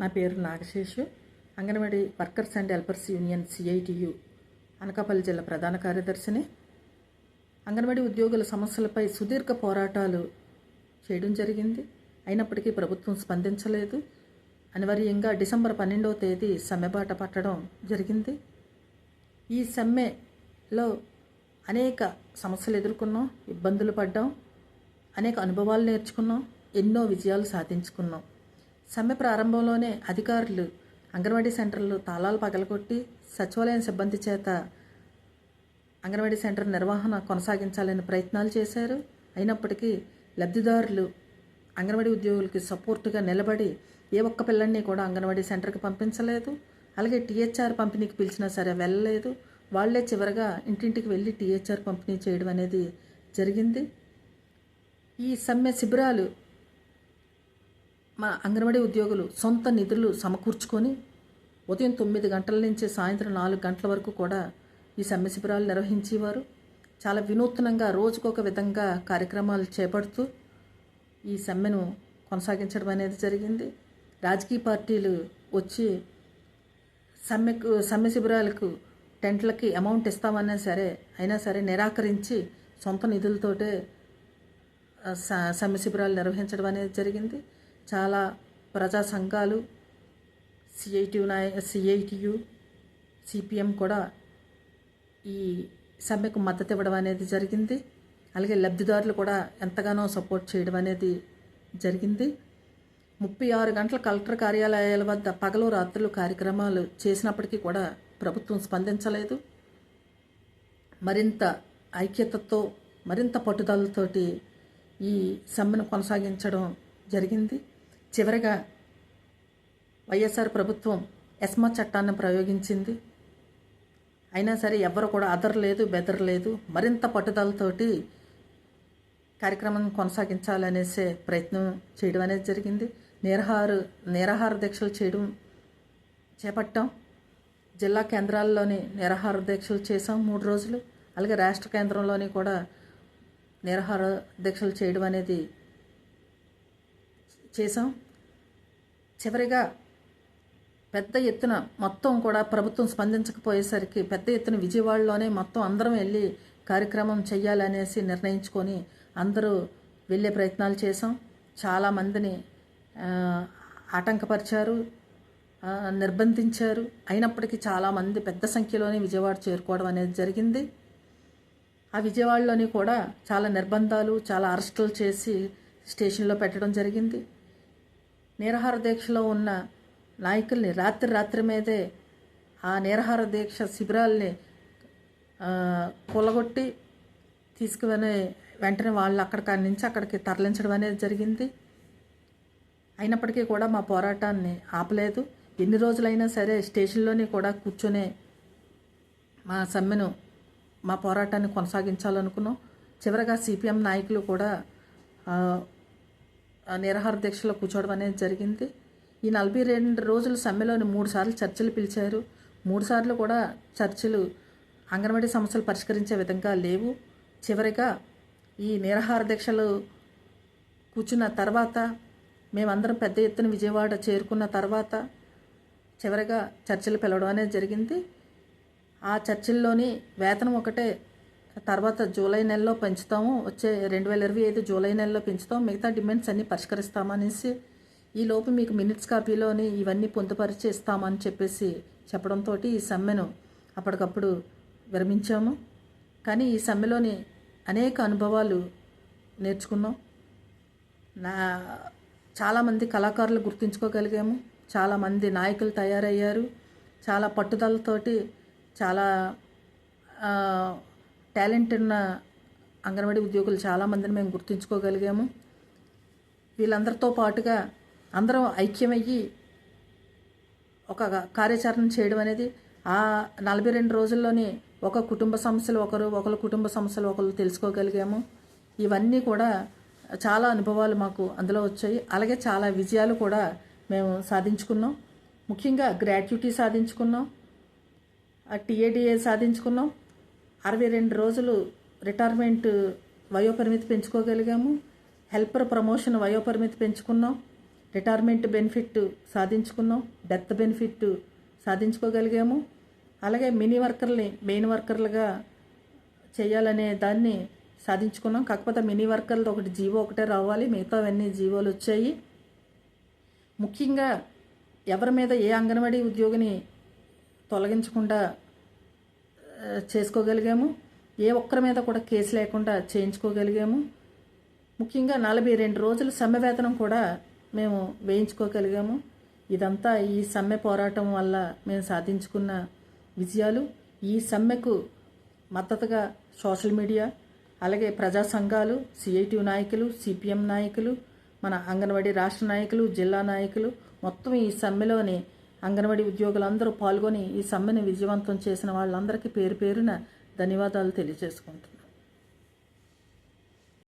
నా పేరు Nagaseshu. Anganwadi workers and helpers union CITU Anakapalli జిల్లా ప్రధాన కార్యదర్శిని. అంగన్వాడీ ఉద్యోగుల సమస్యలపై సుదీర్ఘ పోరాటాలు చేయడం జరిగింది. అయినప్పటికీ ప్రభుత్వం స్పందించలేదు. అనివార్యంగా డిసెంబర్ 12వ తేదీ సమ్మెబాట పట్టడం జరిగింది. ఈ సమ్మెలో అనేక సమస్యలు ఎదుర్కొన్నాం, ఇబ్బందులు పడ్డాం, అనేక అనుభవాలు నేర్చుకున్నాం, ఎన్నో విజయాలు సాధించుకున్నాం. సమ్మె ప్రారంభంలోనే అధికారులు అంగన్వాడీ సెంటర్లు తాళాలు పగలగొట్టి సచివాలయం సిబ్బంది చేత అంగన్వాడీ సెంటర్ నిర్వహణ కొనసాగించాలని ప్రయత్నాలు చేశారు. అయినప్పటికీ లబ్ధిదారులు అంగన్వాడీ ఉద్యోగులకి సపోర్టుగా నిలబడి ఏ ఒక్క పిల్లల్ని కూడా అంగన్వాడీ సెంటర్కి పంపించలేదు. అలాగే THR పంపిణీకి పిలిచినా సరే వెళ్ళలేదు. వాళ్లే చివరగా ఇంటింటికి వెళ్ళి THR పంపిణీ చేయడం అనేది జరిగింది. ఈ సమ్మె శిబిరాలు మా అంగన్వాడీ ఉద్యోగులు సొంత నిధులు సమకూర్చుకొని ఉదయం 9 గంటల నుంచి సాయంత్రం 4 గంటల వరకు కూడా ఈ సమ్మె శిబిరాలు నిర్వహించేవారు. చాలా వినూత్నంగా రోజుకొక విధంగా కార్యక్రమాలు చేపడుతూ ఈ సమ్మెను కొనసాగించడం అనేది జరిగింది. రాజకీయ పార్టీలు వచ్చి సమ్మె శిబిరాలకు టెంట్లకి అమౌంట్ ఇస్తామన్నా సరే అయినా సరే నిరాకరించి సొంత నిధులతోటే సమ్మె శిబిరాలు నిర్వహించడం అనేది జరిగింది. చాలా ప్రజా సంఘాలు CITU CPM కూడా ఈ సమ్మెకు మద్దతు ఇవ్వడం అనేది జరిగింది. అలాగే లబ్ధిదారులు కూడా ఎంతగానో సపోర్ట్ చేయడం అనేది జరిగింది. 36 గంటల కలెక్టర్ కార్యాలయాల వద్ద పగలు రాత్రులు కార్యక్రమాలు చేసినప్పటికీ కూడా ప్రభుత్వం స్పందించలేదు. మరింత ఐక్యతతో మరింత పట్టుదలతోటి ఈ సమ్మెను కొనసాగించడం జరిగింది. చివరగా వైఎస్ఆర్ ప్రభుత్వం ఎస్మా చట్టాన్ని ప్రయోగించింది. అయినా సరే ఎవ్వరు కూడా అదరలేదు, బెదరలేదు. మరింత పట్టుదలతోటి కార్యక్రమం కొనసాగించాలనేసే ప్రయత్నం చేయడం అనేది జరిగింది. నిరాహార దీక్షలు చేపట్టాం. జిల్లా కేంద్రాల్లోని నిరాహార దీక్షలు చేసాం 3 రోజులు. అలాగే రాష్ట్ర కేంద్రంలోని కూడా నిరాహార దీక్షలు చేయడం అనేది చేసాం. చివరిగా పెద్ద ఎత్తున మొత్తం కూడా ప్రభుత్వం స్పందించకపోయేసరికి పెద్ద ఎత్తున విజయవాడలోనే మొత్తం అందరం వెళ్ళి కార్యక్రమం చెయ్యాలనేసి నిర్ణయించుకొని అందరూ వెళ్ళే ప్రయత్నాలు చేసాం. చాలామందిని ఆటంకపరిచారు, నిర్బంధించారు. అయినప్పటికీ చాలామంది పెద్ద సంఖ్యలోనే విజయవాడ చేరుకోవడం అనేది జరిగింది. ఆ విజయవాడలోని కూడా చాలా నిర్బంధాలు, చాలా అరెస్టులు చేసి స్టేషన్లో పెట్టడం జరిగింది. నిరాహార దీక్షలో ఉన్న నాయకుల్ని రాత్రి మీదే ఆ నిరాహార దీక్ష శిబిరాల్ని కూలగొట్టి తీసుకుని వెంటనే వాళ్ళు అక్కడి నుంచి అక్కడికి తరలించడం అనేది జరిగింది. అయినప్పటికీ కూడా మా పోరాటాన్ని ఆపలేదు. ఎన్ని రోజులైనా సరే స్టేషన్లోనే కూడా కూర్చొని మా సమ్మెను మా పోరాటాన్ని కొనసాగించాలనుకున్నాం. చివరగా CPM నాయకులు కూడా నిరాహార దీక్షలో కూర్చోవడం అనేది జరిగింది. ఈ 42 రోజుల సమ్మెలోని 3 సార్లు చర్చలు పిలిచారు. 3 సార్లు కూడా చర్చలు అంగన్వాడీ సమస్యలు పరిష్కరించే విధంగా లేవు. చివరిగా ఈ నిరాహార దీక్షలు కూర్చున్న తర్వాత మేమందరం పెద్ద ఎత్తున విజయవాడ చేరుకున్న తర్వాత చివరిగా చర్చలు పిలవడం అనేది జరిగింది. ఆ చర్చల్లోని వేతనం ఒకటే తర్వాత జూలై నెలలో పెంచుతాము, వచ్చే 2025 జూలై నెలలో పెంచుతాం, మిగతా డిమాండ్స్ అన్నీ పరిష్కరిస్తామనేసి ఈలోపు మీకు మినిట్స్ కాపీలోని ఇవన్నీ పొందుపరిచి ఇస్తామని చెప్పడంతో ఈ సమ్మెను అప్పటికప్పుడు విరమించాము. కానీ ఈ సమ్మెలోని అనేక అనుభవాలు నేర్చుకున్నాం. చాలామంది కళాకారులు గుర్తించుకోగలిగాము. చాలామంది నాయకులు తయారయ్యారు. చాలా పట్టుదలతోటి చాలా టాలెంట్ ఉన్న అంగన్వాడీ ఉద్యోగులు చాలామందిని మేము గుర్తించుకోగలిగాము. వీళ్ళందరితో పాటుగా అందరం ఐక్యమయ్యి ఒక కార్యాచరణ చేయడం అనేది ఆ 42 రోజుల్లోనే ఒక కుటుంబ సమస్యలు ఒకరు కుటుంబ సమస్యలు ఒకరు తెలుసుకోగలిగాము. ఇవన్నీ కూడా చాలా అనుభవాలు మాకు అందులో వచ్చాయి. అలాగే చాలా విజయాలు కూడా మేము సాధించుకున్నాం. ముఖ్యంగా గ్రాట్యుటీ సాధించుకున్నాం, TADA సాధించుకున్నాం. 62 రోజులు రిటైర్మెంట్ వయోపరిమితి పెంచుకోగలిగాము. హెల్పర్ ప్రమోషన్ వయోపరిమితి పెంచుకున్నాం. రిటైర్మెంట్ బెనిఫిట్ సాధించుకున్నాం, డెత్ బెనిఫిట్ సాధించుకోగలిగాము. అలాగే మినీ వర్కర్ని మెయిన్ వర్కర్లుగా చేయాలనే దాన్ని సాధించుకున్నాం. కాకపోతే మినీ వర్కర్లు ఒకటి జీవో ఒకటే రావాలి, మిగతావన్నీ జీవోలు వచ్చాయి. ముఖ్యంగా ఎవరి మీద ఏ అంగన్వాడీ ఉద్యోగిని తొలగించకుండా చేసుకోగలిగాము. ఏ ఒక్కరి మీద కూడా కేసు లేకుండా చేయించుకోగలిగాము. ముఖ్యంగా 42 రోజుల సమ్మె వేతనం కూడా మేము వేయించుకోగలిగాము. ఇదంతా ఈ సమ్మె పోరాటం వల్ల మేము సాధించుకున్న విజయాలు. ఈ సమ్మెకు మద్దతుగా సోషల్ మీడియా, అలాగే ప్రజా సంఘాలు, సిఐటియు నాయకులు, సిపిఎం నాయకులు, మన అంగన్వాడీ రాష్ట్ర నాయకులు, జిల్లా నాయకులు మొత్తం ఈ సమ్మెలోని అంగన్వాడీ ఉద్యోగులందరూ పాల్గొని ఈ సమ్మెను విజయవంతం చేసిన వాళ్ళందరికీ పేరు పేరున ధన్యవాదాలు తెలియజేసుకుంటున్నాను.